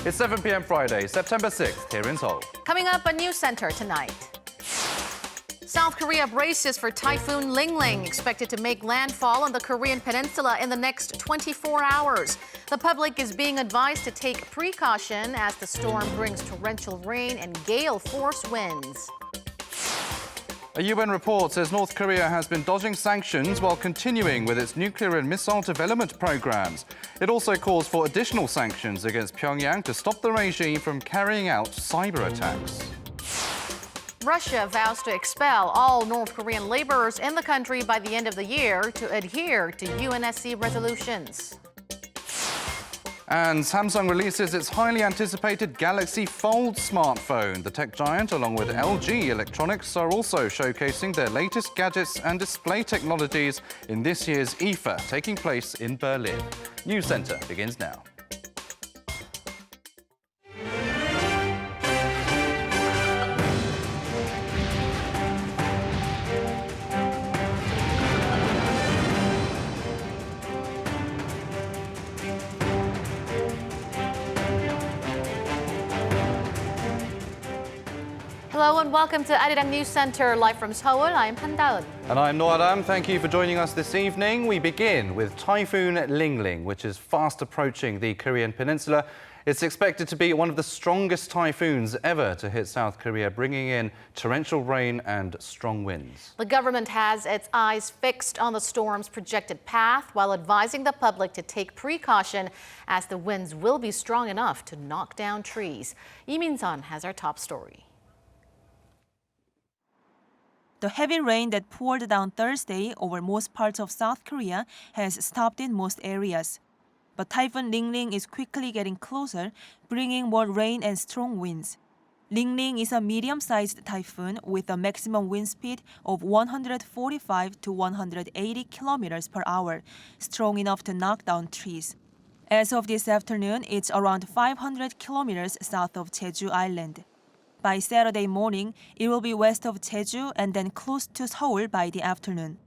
It's 7 p.m. Friday, September 6th, here in Seoul. Coming up on News Center tonight. South Korea braces for Typhoon Lingling, expected to make landfall on the Korean peninsula in the next 24 hours. The public is being advised to take precaution as the storm brings torrential rain and gale-force winds. A UN report says North Korea has been dodging sanctions while continuing with its nuclear and missile development programs. It also calls for additional sanctions against Pyongyang to stop the regime from carrying out cyberattacks. Russia vows to expel all North Korean laborers in the country by the end of the year to adhere to UNSC resolutions. And Samsung releases its highly anticipated Galaxy Fold smartphone. The tech giant, along with LG Electronics, are also showcasing their latest gadgets and display technologies in this year's IFA, taking place in Berlin. News Center begins now. Hello and welcome to Arirang News Center, live from Seoul. I'm Han-daeun. And I'm Noaram. Thank you for joining us this evening. We begin with Typhoon Lingling, which is fast approaching the Korean peninsula. It's expected to be one of the strongest typhoons ever to hit South Korea, bringing in torrential rain and strong winds. The government has its eyes fixed on the storm's projected path while advising the public to take precaution as the winds will be strong enough to knock down trees. Lee Min-sun has our top story. The heavy rain that poured down Thursday over most parts of South Korea has stopped in most areas. But Typhoon Lingling is quickly getting closer, bringing more rain and strong winds. Lingling is a medium-sized typhoon with a maximum wind speed of 145 to 180 kilometers per hour, strong enough to knock down trees. As of this afternoon, it's around 500 kilometers south of Jeju Island. By Saturday morning, it will be west of Jeju and then close to Seoul by the afternoon.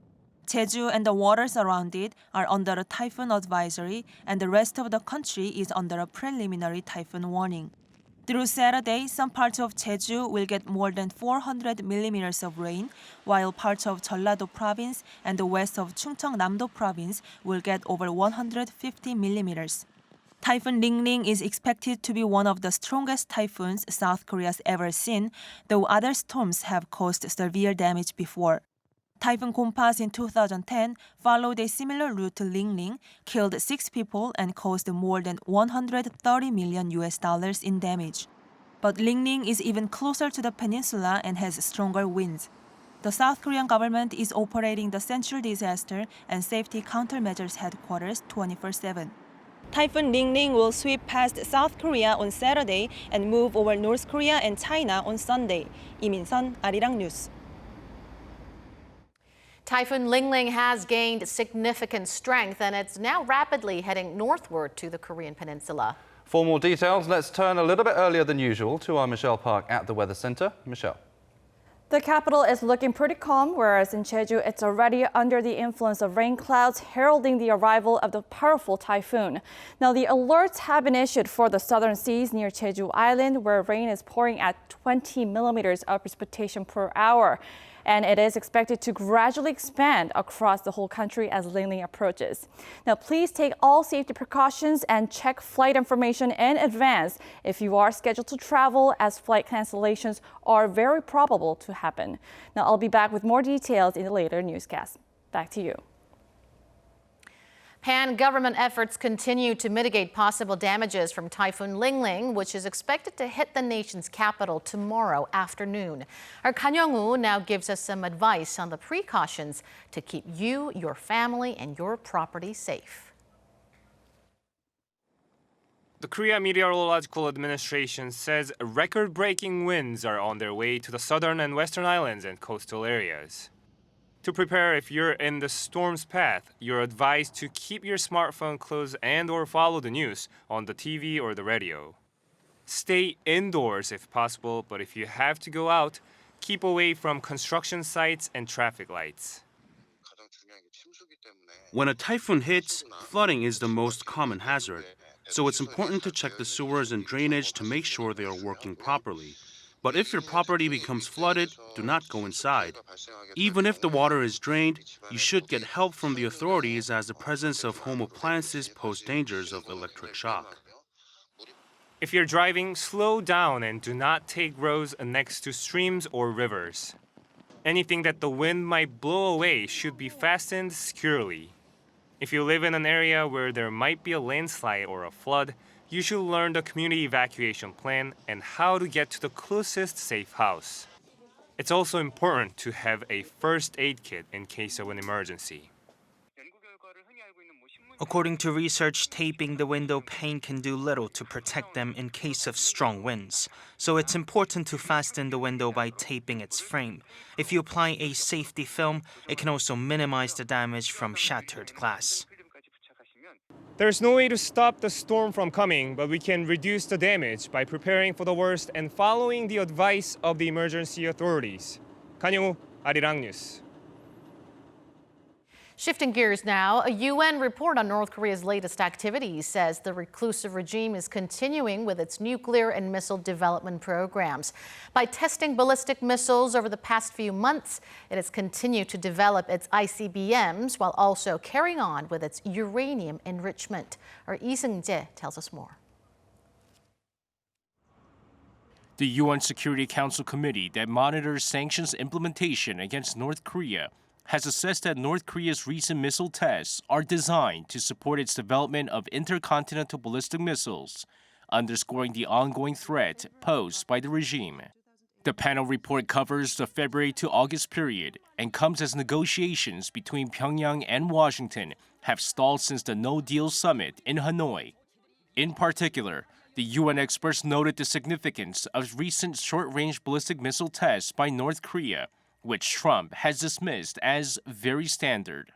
Jeju and the waters around it are under a typhoon advisory, and the rest of the country is under a preliminary typhoon warning. Through Saturday, some parts of Jeju will get more than 400 millimeters of rain, while parts of Jeollado province and the west of Chungcheong-namdo province will get over 150 millimeters. Typhoon Lingling is expected to be one of the strongest typhoons South Korea's ever seen, though other storms have caused severe damage before. Typhoon Kompas in 2010 followed a similar route to Lingling, killed 6 people and caused more than $130 million in damage. But Lingling is even closer to the peninsula and has stronger winds. The South Korean government is operating the Central Disaster and Safety Countermeasures Headquarters 24/7. Typhoon Lingling will sweep past South Korea on Saturday and move over North Korea and China on Sunday. Lee Min-sun, Arirang News. Typhoon Lingling has gained significant strength and it's now rapidly heading northward to the Korean peninsula. For more details, let's turn a little bit earlier than usual to our Michelle Park at the Weather Center. Michelle. The capital is looking pretty calm, whereas in Jeju, it's already under the influence of rain clouds, heralding the arrival of the powerful typhoon. Now, the alerts have been issued for the southern seas near Jeju Island, where rain is pouring at 20 millimeters of precipitation per hour. And it is expected to gradually expand across the whole country as Lingling approaches. Now, please take all safety precautions and check flight information in advance if you are scheduled to travel, as flight cancellations are very probable to happen. Now, I'll be back with more details in the later newscast. Back to you. Pan-government efforts continue to mitigate possible damages from Typhoon Lingling, which is expected to hit the nation's capital tomorrow afternoon. Our Kan Young-woo now gives us some advice on the precautions to keep you, your family, and your property safe. The Korea Meteorological Administration says record-breaking winds are on their way to the southern and western islands and coastal areas. To prepare if you're in the storm's path, you're advised to keep your smartphone close and/or follow the news on the TV or the radio. Stay indoors if possible, but if you have to go out, keep away from construction sites and traffic lights. When a typhoon hits, flooding is the most common hazard. So it's important to check the sewers and drainage to make sure they are working properly. But if your property becomes flooded, do not go inside. Even if the water is drained, you should get help from the authorities as the presence of home appliances pose dangers of electric shock. If you're driving, slow down and do not take roads next to streams or rivers. Anything that the wind might blow away should be fastened securely. If you live in an area where there might be a landslide or a flood, you should learn the community evacuation plan and how to get to the closest safe house. It's also important to have a first aid kit in case of an emergency. According to research, taping the window pane can do little to protect them in case of strong winds. So it's important to fasten the window by taping its frame. If you apply a safety film, it can also minimize the damage from shattered glass. There's no way to stop the storm from coming, but we can reduce the damage by preparing for the worst and following the advice of the emergency authorities. 간영우, Arirang News. Shifting gears now, a UN report on North Korea's latest activities says the reclusive regime is continuing with its nuclear and missile development programs. By testing ballistic missiles over the past few months, it has continued to develop its ICBMs while also carrying on with its uranium enrichment. Our Lee Seung-jae tells us more. The UN Security Council committee that monitors sanctions implementation against North Korea has assessed that North Korea's recent missile tests are designed to support its development of intercontinental ballistic missiles, underscoring the ongoing threat posed by the regime. The panel report covers the February to August period and comes as negotiations between Pyongyang and Washington have stalled since the no-deal summit in Hanoi. In particular, the UN experts noted the significance of recent short-range ballistic missile tests by North Korea, which Trump has dismissed as very standard.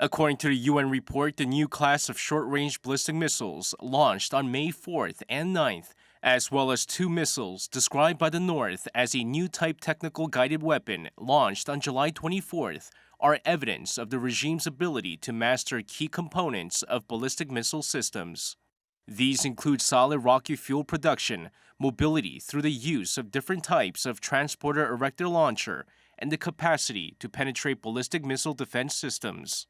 According to the UN report, the new class of short-range ballistic missiles launched on May 4th and 9th, as well as two missiles described by the North as a new type technical guided weapon launched on July 24th, are evidence of the regime's ability to master key components of ballistic missile systems. These include solid rocket fuel production, mobility through the use of different types of transporter erector launcher, and the capacity to penetrate ballistic missile defense systems.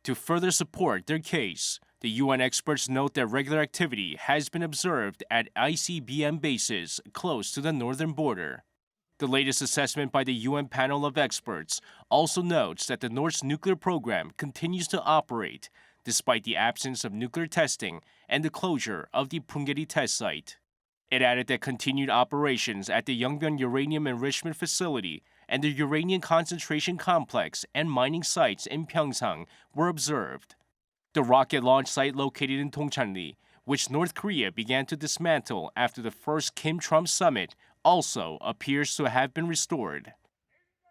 To further support their case, the UN experts note that regular activity has been observed at ICBM bases close to the northern border. The latest assessment by the UN panel of experts also notes that the North's nuclear program continues to operate despite the absence of nuclear testing and the closure of the Punggye-ri test site. It added that continued operations at the Yeongbyon Uranium Enrichment Facility and the uranium concentration complex and mining sites in Pyeongchang were observed. The rocket launch site located in Dongchanli, which North Korea began to dismantle after the first Kim-Trump summit, also appears to have been restored.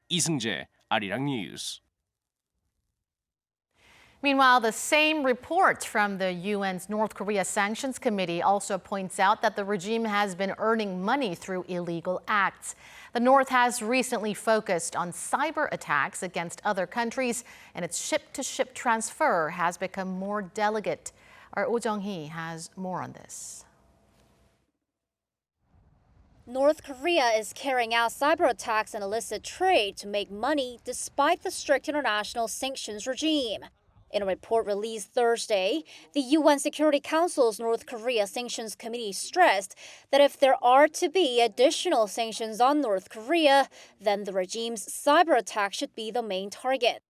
Lee Seung-jae, Arirang News. Meanwhile, the same report from the UN's North Korea Sanctions Committee also points out that the regime has been earning money through illegal acts. The North has recently focused on cyber attacks against other countries, and its ship-to-ship transfer has become more delicate. Our Oh Jung-hee has more on this. North Korea is carrying out cyber attacks and illicit trade to make money despite the strict international sanctions regime. In a report released Thursday, the UN Security Council's North Korea Sanctions Committee stressed that if there are to be additional sanctions on North Korea, then the regime's cyber attack should be the main target.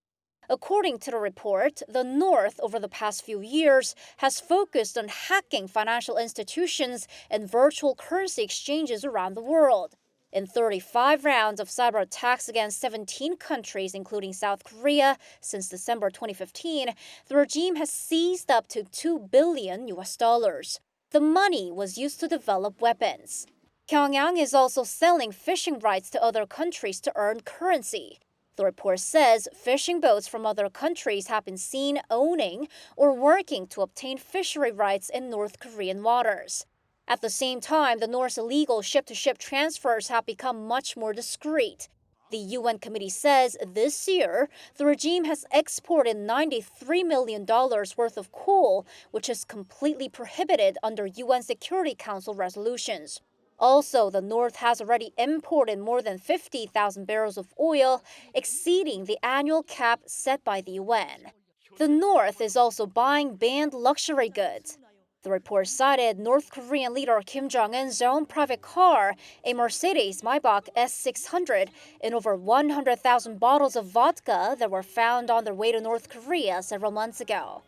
According to the report, the North over the past few years has focused on hacking financial institutions and virtual currency exchanges around the world. In 35 rounds of cyber attacks against 17 countries, including South Korea, since December 2015, the regime has seized up to $2 billion. The money was used to develop weapons. Pyongyang is also selling fishing rights to other countries to earn currency. The report says fishing boats from other countries have been seen owning or working to obtain fishery rights in North Korean waters. At the same time, the North's illegal ship-to-ship transfers have become much more discreet. The The UN committee says this year, the regime has exported $93 million worth of coal, which is completely prohibited under UN Security Council resolutions. Also, the North has already imported more than 50,000 barrels of oil, exceeding the annual cap set by the UN. The North is also buying banned luxury goods. The report cited North Korean leader Kim Jong-un's own private car, a Mercedes-Maybach S600, and over 100,000 bottles of vodka that were found on their way to North Korea several months ago.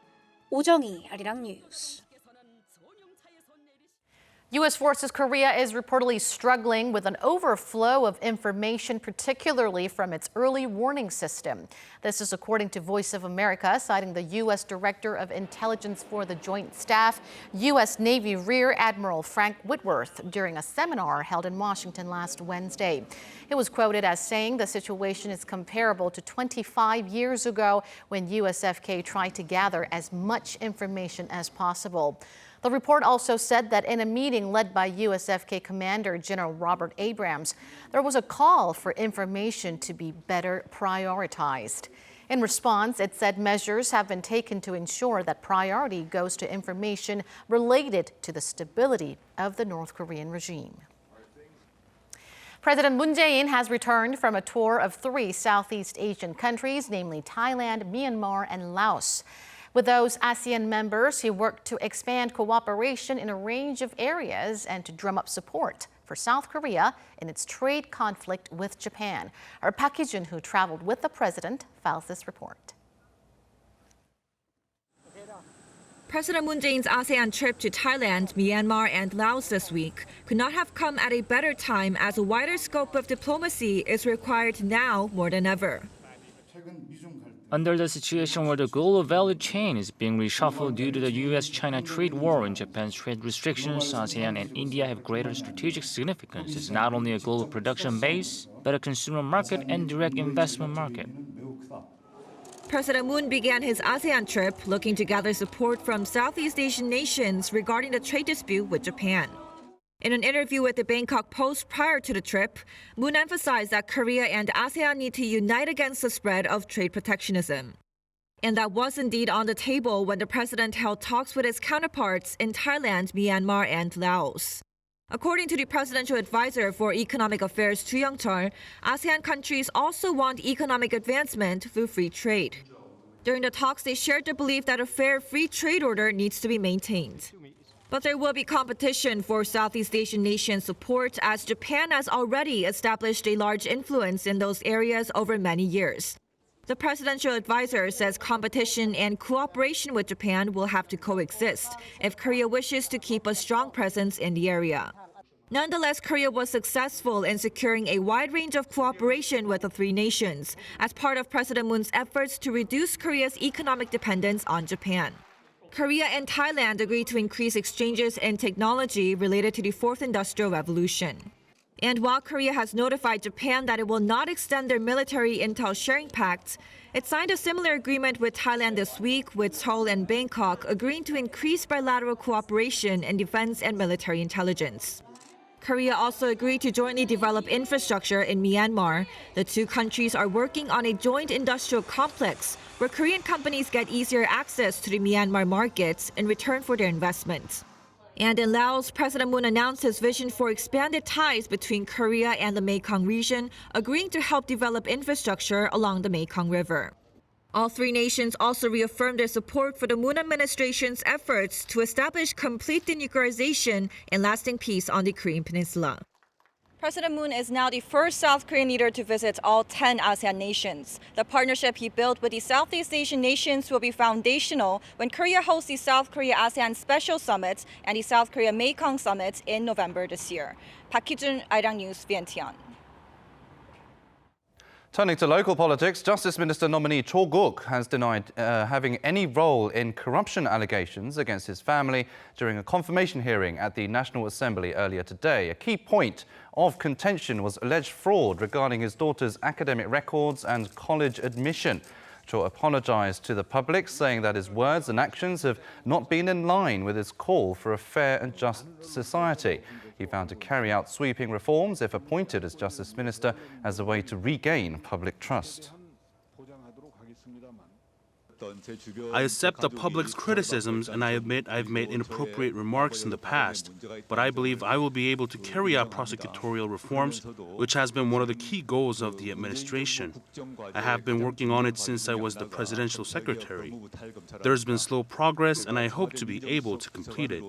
오정희, Arirang News. U.S. Forces Korea is reportedly struggling with an overflow of information, particularly from its early warning system. This is according to Voice of America, citing the U.S. Director of Intelligence for the Joint Staff, U.S. Navy Rear Admiral Frank Whitworth, during a seminar held in Washington last Wednesday. It was quoted as saying the situation is comparable to 25 years ago when USFK tried to gather as much information as possible. The report also said that in a meeting led by USFK Commander General Robert Abrams, there was a call for information to be better prioritized. In response, it said measures have been taken to ensure that priority goes to information related to the stability of the North Korean regime. President Moon Jae-in has returned from a tour of 3 Southeast Asian countries, namely Thailand, Myanmar, and Laos. With those ASEAN members, he worked to expand cooperation in a range of areas and to drum up support for South Korea in its trade conflict with Japan. Our Park Hee-jun, who traveled with the president, files this report. President Moon Jae-in's ASEAN trip to Thailand, Myanmar, and Laos this week could not have come at a better time, as a wider scope of diplomacy is required now more than ever. Under the situation where the global value chain is being reshuffled due to the U.S.-China trade war and Japan's trade restrictions, ASEAN and India have greater strategic significance as not only a global production base, but a consumer market and direct investment market. President Moon began his ASEAN trip looking to gather support from Southeast Asian nations regarding the trade dispute with Japan. In an interview with the Bangkok Post prior to the trip, Moon emphasized that Korea and ASEAN need to unite against the spread of trade protectionism. And that was indeed on the table when the president held talks with his counterparts in Thailand, Myanmar, and Laos. According to the presidential advisor for economic affairs, Chu Young-chul, ASEAN countries also want economic advancement through free trade. During the talks, they shared the belief that a fair free trade order needs to be maintained. But there will be competition for Southeast Asian nations' support, as Japan has already established a large influence in those areas over many years. The presidential advisor says competition and cooperation with Japan will have to coexist if Korea wishes to keep a strong presence in the area. Nonetheless, Korea was successful in securing a wide range of cooperation with the 3 nations as part of President Moon's efforts to reduce Korea's economic dependence on Japan. Korea and Thailand agreed to increase exchanges in technology related to the 4th Industrial Revolution. And while Korea has notified Japan that it will not extend their military intel sharing pact, it signed a similar agreement with Thailand this week, with Seoul and Bangkok agreeing to increase bilateral cooperation in defense and military intelligence. Korea also agreed to jointly develop infrastructure in Myanmar. The 2 countries are working on a joint industrial complex where Korean companies get easier access to the Myanmar markets in return for their investment. And in Laos, President Moon announced his vision for expanded ties between Korea and the Mekong region, agreeing to help develop infrastructure along the Mekong River. All 3 nations also reaffirmed their support for the Moon administration's efforts to establish complete denuclearization and lasting peace on the Korean Peninsula. President Moon is now the first South Korean leader to visit all 10 ASEAN nations. The partnership he built with the Southeast Asian nations will be foundational when Korea hosts the South Korea-ASEAN Special Summit and the South Korea-Mekong Summit in November this year. Park Hee-jun, Arirang News, Vientiane. Turning to local politics, Justice Minister-nominee Cho Kuk has denied having any role in corruption allegations against his family during a confirmation hearing at the National Assembly earlier today. A key point of contention was alleged fraud regarding his daughter's academic records and college admission. Cho apologized to the public, saying that his words and actions have not been in line with his call for a fair and just society. He vowed to carry out sweeping reforms if appointed as Justice Minister as a way to regain public trust. I accept the public's criticisms and I admit I've made inappropriate remarks in the past, but I believe I will be able to carry out prosecutorial reforms, which has been one of the key goals of the administration. I have been working on it since I was the presidential secretary. There has been slow progress and I hope to be able to complete it.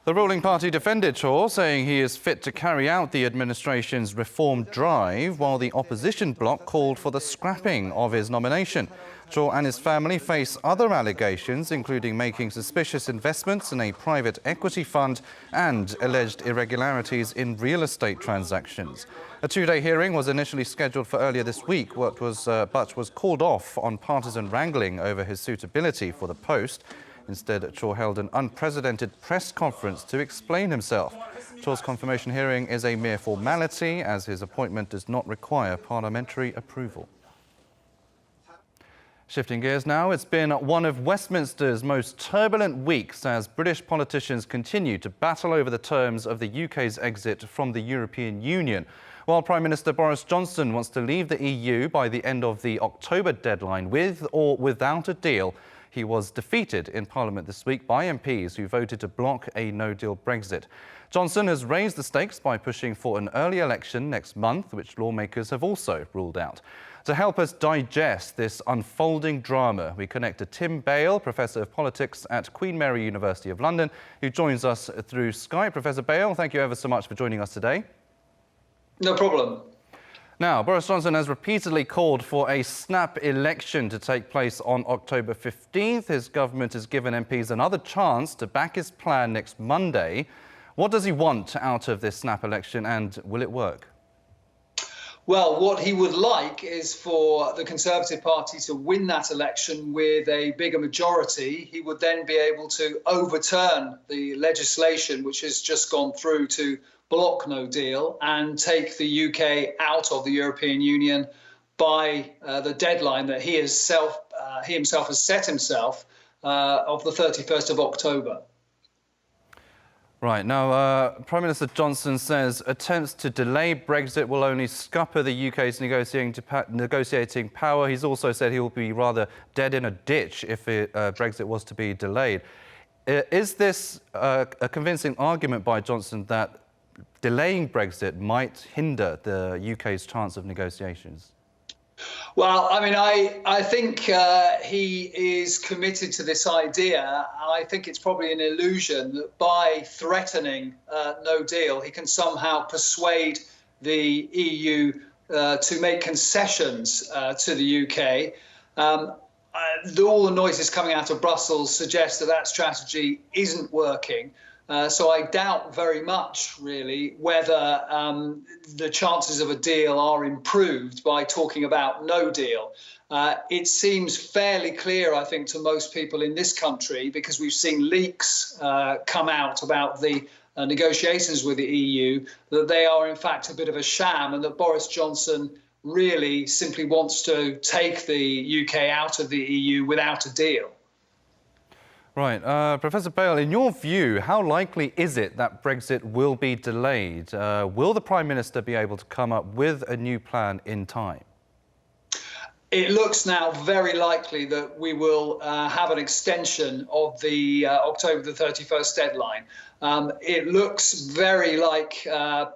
The ruling party defended Cho, saying he is fit to carry out the administration's reform drive, while the opposition bloc called for the scrapping of his nomination. Cho and his family face other allegations, including making suspicious investments in a private equity fund and alleged irregularities in real estate transactions. A two-day hearing was initially scheduled for earlier this week, but was called off on partisan wrangling over his suitability for the post. Instead, Cho held an unprecedented press conference to explain himself. Cho's confirmation hearing is a mere formality, as his appointment does not require parliamentary approval. Shifting gears now, it's been one of Westminster's most turbulent weeks as British politicians continue to battle over the terms of the UK's exit from the European Union. While Prime Minister Boris Johnson wants to leave the EU by the end of the October deadline with or without a deal, he was defeated in Parliament this week by MPs who voted to block a no-deal Brexit. Johnson has raised the stakes by pushing for an early election next month, which lawmakers have also ruled out. To help us digest this unfolding drama, we connect to Tim Bale, Professor of Politics at Queen Mary University of London, who joins us through Skype. Professor Bale, thank you ever so much for joining us today. No problem. Now, Boris Johnson has repeatedly called for a snap election to take place on October 15th. His government has given MPs another chance to back his plan next Monday. What does he want out of this snap election, and will it work? Well, what he would like is for the Conservative Party to win that election with a bigger majority. He would then be able to overturn the legislation which has just gone through to block no deal and take the UK out of the European Union by the deadline that he himself has set himself of the 31st of October. Right. Now, Prime Minister Johnson says attempts to delay Brexit will only scupper the UK's negotiating power. He's also said he will be rather dead in a ditch if Brexit was to be delayed. Is this a convincing argument by Johnson that delaying Brexit might hinder the UK's chance of negotiations? Well, I mean, I think he is committed to this idea. I think it's probably an illusion that by threatening no deal, he can somehow persuade the EU to make concessions to the UK. All the noises coming out of Brussels suggest that that strategy isn't working. So I doubt very much, really, whether the chances of a deal are improved by talking about no deal. It seems fairly clear, I think, to most people in this country, because we've seen leaks come out about the negotiations with the EU, that they are, in fact, a bit of a sham, and that Boris Johnson really simply wants to take the UK out of the EU without a deal. Right. Professor Bale, in your view, how likely is it that Brexit will be delayed? Will the Prime Minister be able to come up with a new plan in time? It looks now very likely that we will have an extension of the October the 31st deadline. It looks very like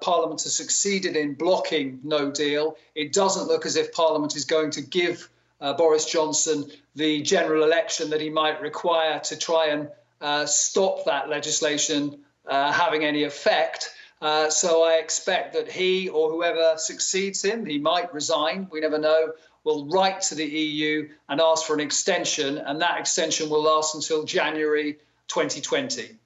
Parliament has succeeded in blocking no deal. It doesn't look as if Parliament is going to give Boris Johnson the general election that he might require to try and stop that legislation having any effect. So I expect that he or whoever succeeds him, he might resign, we never know, will write to the EU and ask for an extension, and that extension will last until January 2020.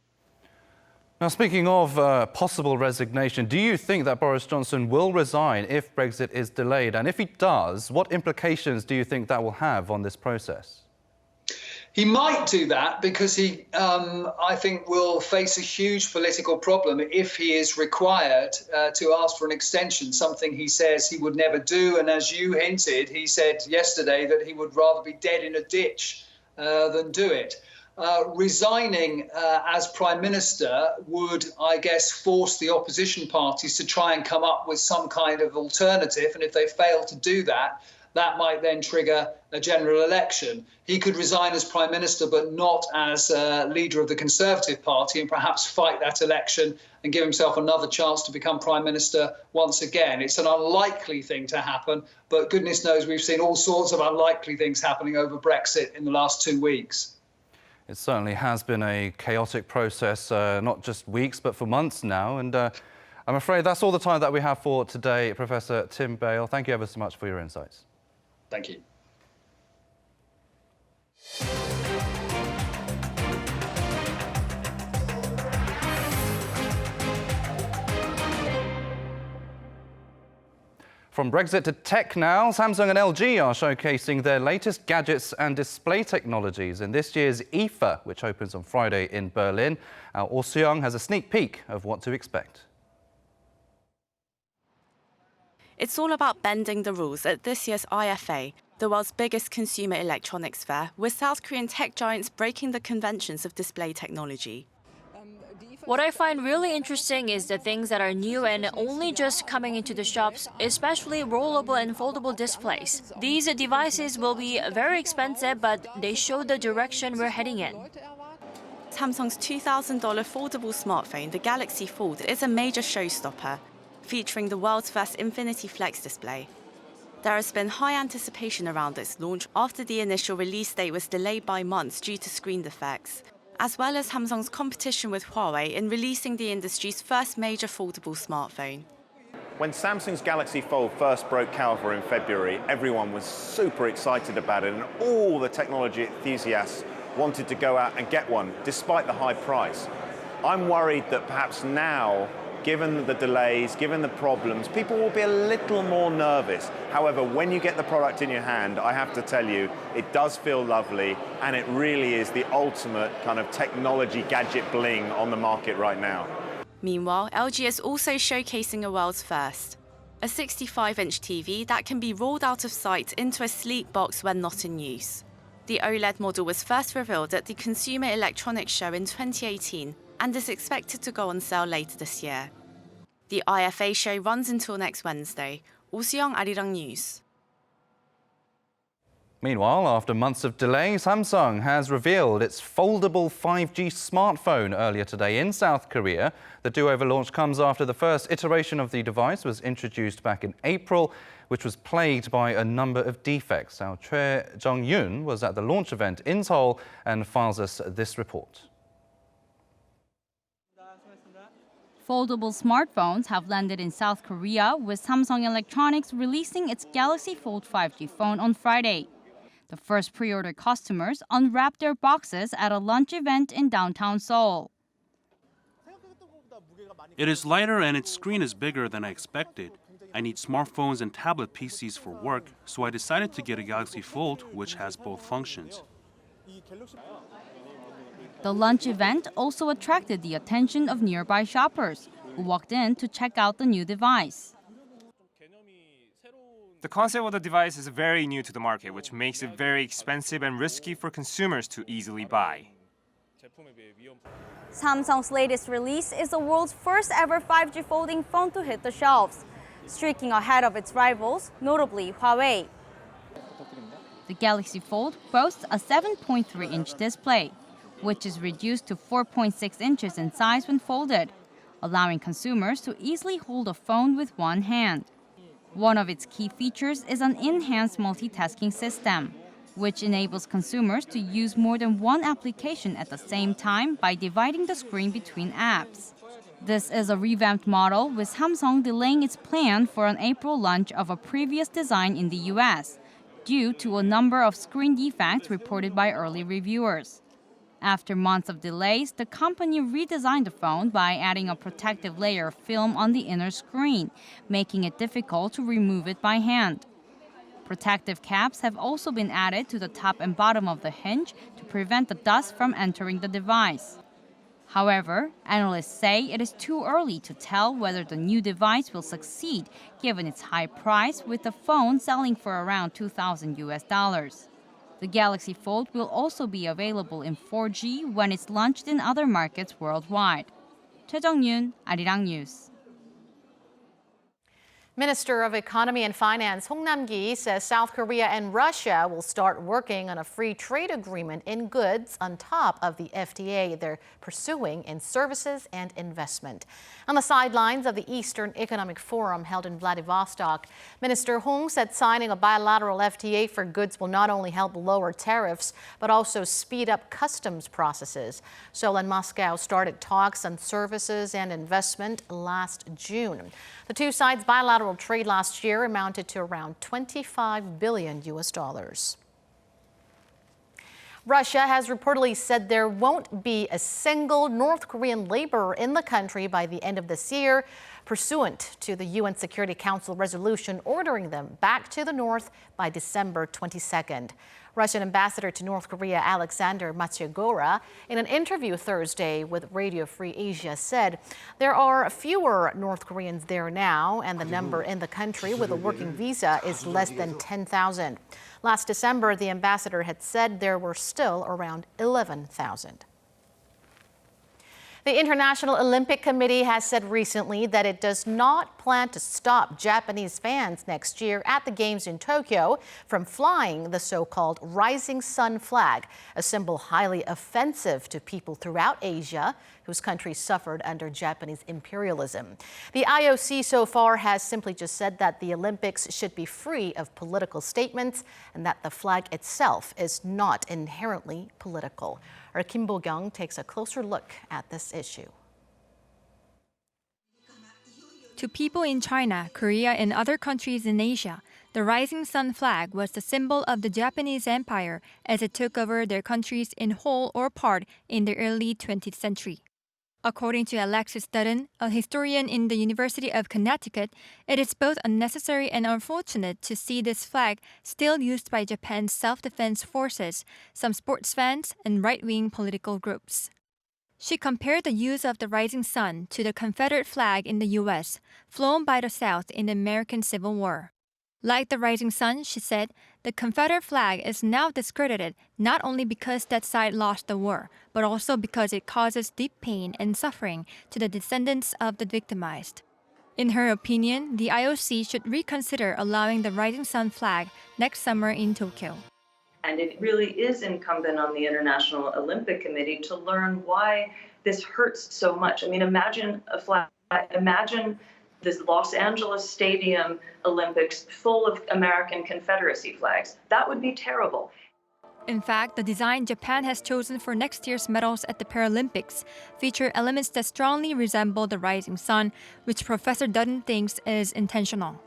Now, speaking of possible resignation, do you think that Boris Johnson will resign if Brexit is delayed? And if he does, what implications do you think that will have on this process? He might do that because he, I think, will face a huge political problem if he is required to ask for an extension, something he says he would never do. And as you hinted, he said yesterday that he would rather be dead in a ditch than do it. resigning as Prime Minister would, I guess, force the opposition parties to try and come up with some kind of alternative. And if they fail to do that, that might then trigger a general election. He could resign as Prime Minister, but not as leader of the Conservative Party, and perhaps fight that election and give himself another chance to become Prime Minister once again. It's an unlikely thing to happen, but goodness knows we've seen all sorts of unlikely things happening over Brexit in the last 2 weeks. It certainly has been a chaotic process, not just weeks, but for months now. And I'm afraid that's all the time that we have for today. Professor Tim Bale, thank you ever so much for your insights. Thank you. From Brexit to tech now, Samsung and LG are showcasing their latest gadgets and display technologies in this year's IFA, which opens on Friday in Berlin. Our Oh Seung has a sneak peek of what to expect. It's all about bending the rules at this year's IFA, the world's biggest consumer electronics fair, with South Korean tech giants breaking the conventions of display technology. What I find really interesting is the things that are new and only just coming into the shops, especially rollable and foldable displays. These devices will be very expensive, but they show the direction we're heading in. Samsung's $2,000 foldable smartphone, the Galaxy Fold, is a major showstopper, featuring the world's first Infinity Flex display. There has been high anticipation around its launch after the initial release date was delayed by months due to screen defects, as well as Samsung's competition with Huawei in releasing the industry's first major foldable smartphone. When Samsung's Galaxy Fold first broke cover in February, everyone was super excited about it, and all the technology enthusiasts wanted to go out and get one, despite the high price. I'm worried that perhaps now, given the delays, given the problems, people will be a little more nervous. However, when you get the product in your hand, I have to tell you, it does feel lovely, and it really is the ultimate kind of technology gadget bling on the market right now. Meanwhile, LG is also showcasing a world's first, a 65-inch TV that can be rolled out of sight into a sleek box when not in use. The OLED model was first revealed at the Consumer Electronics Show in 2018 and is expected to go on sale later this year. The IFA show runs until next Wednesday. Oh Seung, Arirang News. Meanwhile, after months of delay, Samsung has revealed its foldable 5G smartphone earlier today in South Korea. The do-over launch comes after the first iteration of the device was introduced back in April, which was plagued by a number of defects. Our Choi Jung-yoon was at the launch event in Seoul and files us this report. Foldable smartphones have landed in South Korea, with Samsung Electronics releasing its Galaxy Fold 5G phone on Friday. The first pre-order customers unwrapped their boxes at a lunch event in downtown Seoul. It is lighter and its screen is bigger than I expected. I need smartphones and tablet PCs for work, so I decided to get a Galaxy Fold, which has both functions. The lunch event also attracted the attention of nearby shoppers, who walked in to check out the new device. The concept of the device is very new to the market, which makes it very expensive and risky for consumers to easily buy. Samsung's latest release is the world's first ever 5G folding phone to hit the shelves, streaking ahead of its rivals, notably Huawei. The Galaxy Fold boasts a 7.3-inch display, which is reduced to 4.6 inches in size when folded, allowing consumers to easily hold a phone with one hand. One of its key features is an enhanced multitasking system, which enables consumers to use more than one application at the same time by dividing the screen between apps. This is a revamped model, with Samsung delaying its plan for an April launch of a previous design in the US, due to a number of screen defects reported by early reviewers. After months of delays, the company redesigned the phone by adding a protective layer of film on the inner screen, making it difficult to remove it by hand. Protective caps have also been added to the top and bottom of the hinge to prevent the dust from entering the device. However, analysts say it is too early to tell whether the new device will succeed given its high price, with the phone selling for around $2,000 US. The The Galaxy Fold will also be available in 4G when it's launched in other markets worldwide. Cho Jung-yoon, Arirang News. Minister of Economy and Finance Hong Nam-gi says South Korea and Russia will start working on a free trade agreement in goods on top of the FTA they're pursuing in services and investment. On the sidelines of the Eastern Economic Forum held in Vladivostok, Minister Hong said signing a bilateral FTA for goods will not only help lower tariffs, but also speed up customs processes. Seoul and Moscow started talks on services and investment last June. The two sides' bilateral trade last year amounted to around $25 billion. Russia has reportedly said there won't be a single North Korean laborer in the country by the end of this year, pursuant to the UN Security Council resolution ordering them back to the north by December 22nd. Russian ambassador to North Korea Alexander Matsiagora, in an interview Thursday with Radio Free Asia, said there are fewer North Koreans there now, and the number in the country with a working visa is less than 10,000. Last December, the ambassador had said there were still around 11,000. The International Olympic Committee has said recently that it does not plan to stop Japanese fans next year at the Games in Tokyo from flying the so-called Rising Sun flag, a symbol highly offensive to people throughout Asia whose countries suffered under Japanese imperialism. The IOC so far has simply just said that the Olympics should be free of political statements and that the flag itself is not inherently political. Our Kim Bo-kyung takes a closer look at this issue. To people in China, Korea, and other countries in Asia, the Rising Sun flag was the symbol of the Japanese Empire as it took over their countries in whole or part in the early 20th century. According to Alexis Dutton, a historian in the University of Connecticut, it is both unnecessary and unfortunate to see this flag still used by Japan's self-defense forces, some sports fans, and right-wing political groups. She compared the use of the Rising Sun to the Confederate flag in the U.S., flown by the South in the American Civil War. Like the Rising Sun, she said, the Confederate flag is now discredited not only because that side lost the war, but also because it causes deep pain and suffering to the descendants of the victimized. In her opinion, the IOC should reconsider allowing the Rising Sun flag next summer in Tokyo. And it really is incumbent on the International Olympic Committee to learn why this hurts so much. I mean, imagine a flag, imagine this Los Angeles Stadium Olympics full of American Confederacy flags. That would be terrible. In fact, the design Japan has chosen for next year's medals at the Paralympics feature elements that strongly resemble the Rising Sun, which Professor Dutton thinks is intentional.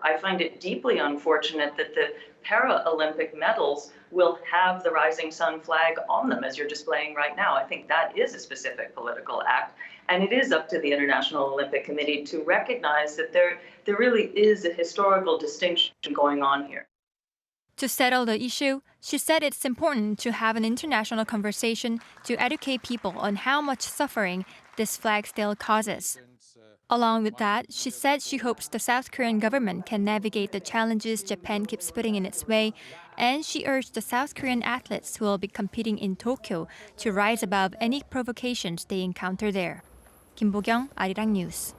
I find it deeply unfortunate that the Paralympic medals will have the Rising Sun flag on them, as you're displaying right now. I think that is a specific political act, and it is up to the International Olympic Committee to recognize that there really is a historical distinction going on here. To settle the issue, she said it's important to have an international conversation to educate people on how much suffering this flag still causes. Along with that, she said she hopes the South Korean government can navigate the challenges Japan keeps putting in its way, and she urged the South Korean athletes who will be competing in Tokyo to rise above any provocations they encounter there. Kim Bo-kyung, Arirang News.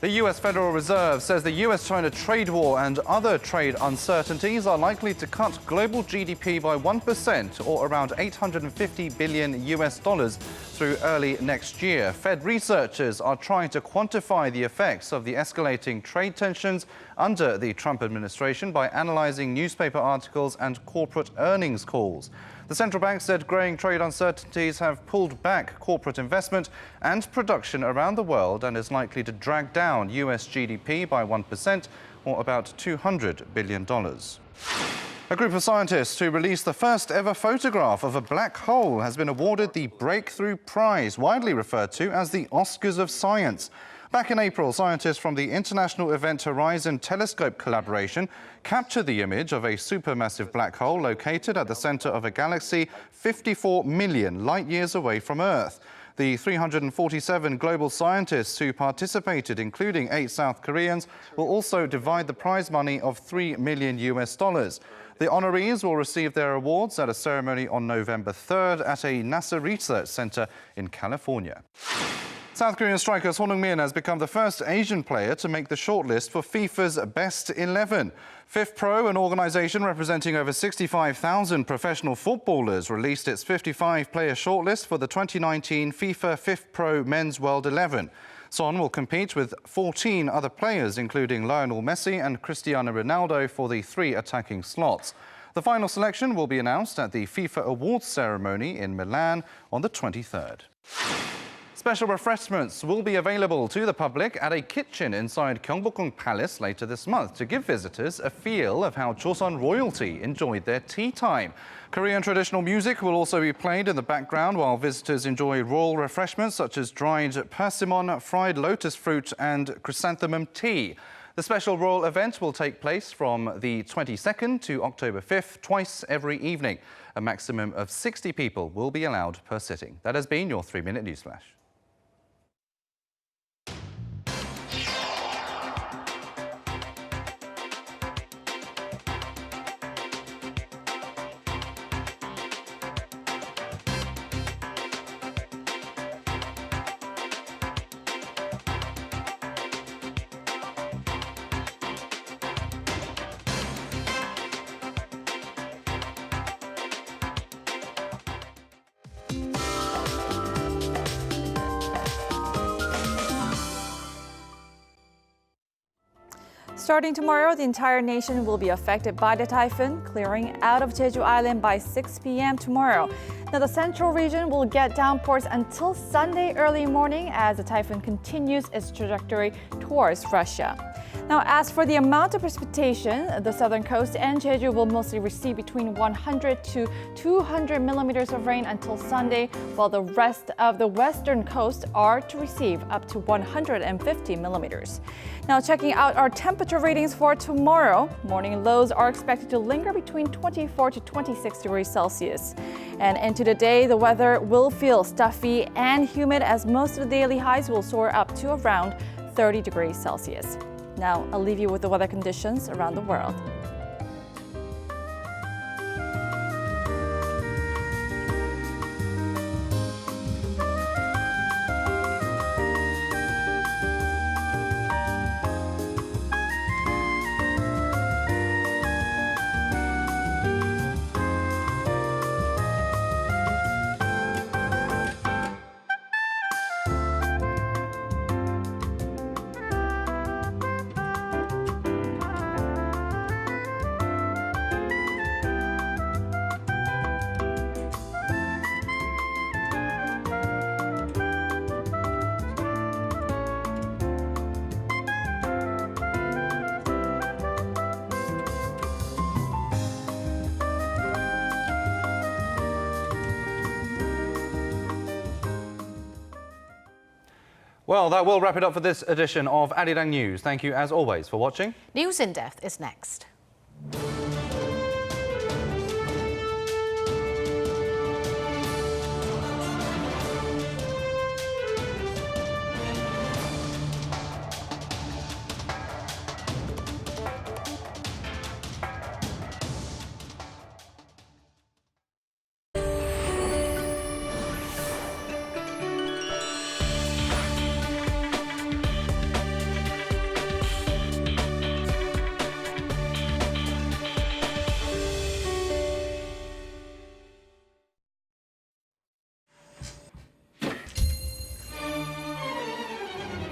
The U.S. Federal Reserve says the U.S.-China trade war and other trade uncertainties are likely to cut global GDP by 1%, or around $850 billion through early next year. Fed researchers are trying to quantify the effects of the escalating trade tensions under the Trump administration by analyzing newspaper articles and corporate earnings calls. The central bank said growing trade uncertainties have pulled back corporate investment and production around the world and is likely to drag down U.S. GDP by 1%, or about $200 billion. A group of scientists who released the first ever photograph of a black hole has been awarded the Breakthrough Prize, widely referred to as the Oscars of Science. Back in April, scientists from the International Event Horizon Telescope collaboration captured the image of a supermassive black hole located at the center of a galaxy 54 million light-years away from Earth. The 347 global scientists who participated, including 8 South Koreans, will also divide the prize money of $3 million. The honorees will receive their awards at a ceremony on November 3rd at a NASA research center in California. South Korean striker Son Heung-min has become the first Asian player to make the shortlist for FIFA's Best 11. FIFPro, an organization representing over 65,000 professional footballers, released its 55-player shortlist for the 2019 FIFA FIFPro Men's World 11. Son will compete with 14 other players, including Lionel Messi and Cristiano Ronaldo, for the 3 attacking slots. The final selection will be announced at the FIFA awards ceremony in Milan on the 23rd. Special refreshments will be available to the public at a kitchen inside Gyeongbokgung Palace later this month to give visitors a feel of how Joseon royalty enjoyed their tea time. Korean traditional music will also be played in the background while visitors enjoy royal refreshments such as dried persimmon, fried lotus fruit and chrysanthemum tea. The special royal event will take place from the 22nd to October 5th, twice every evening. A maximum of 60 people will be allowed per sitting. That has been your 3-minute news flash. Starting tomorrow, the entire nation will be affected by the typhoon, clearing out of Jeju Island by 6 p.m. tomorrow. Now, the central region will get downpours until Sunday early morning as the typhoon continues its trajectory towards Russia. Now, as for the amount of precipitation, the southern coast and Jeju will mostly receive between 100 to 200 millimeters of rain until Sunday, while the rest of the western coast are to receive up to 150 millimeters. Now, checking out our temperature readings for tomorrow, morning lows are expected to linger between 24 to 26 degrees Celsius. And into the day, the weather will feel stuffy and humid as most of the daily highs will soar up to around 30 degrees Celsius. Now, I'll leave you with the weather conditions around the world. Well, that will wrap it up for this edition of Arirang News. Thank you, as always, for watching. News in Depth is next.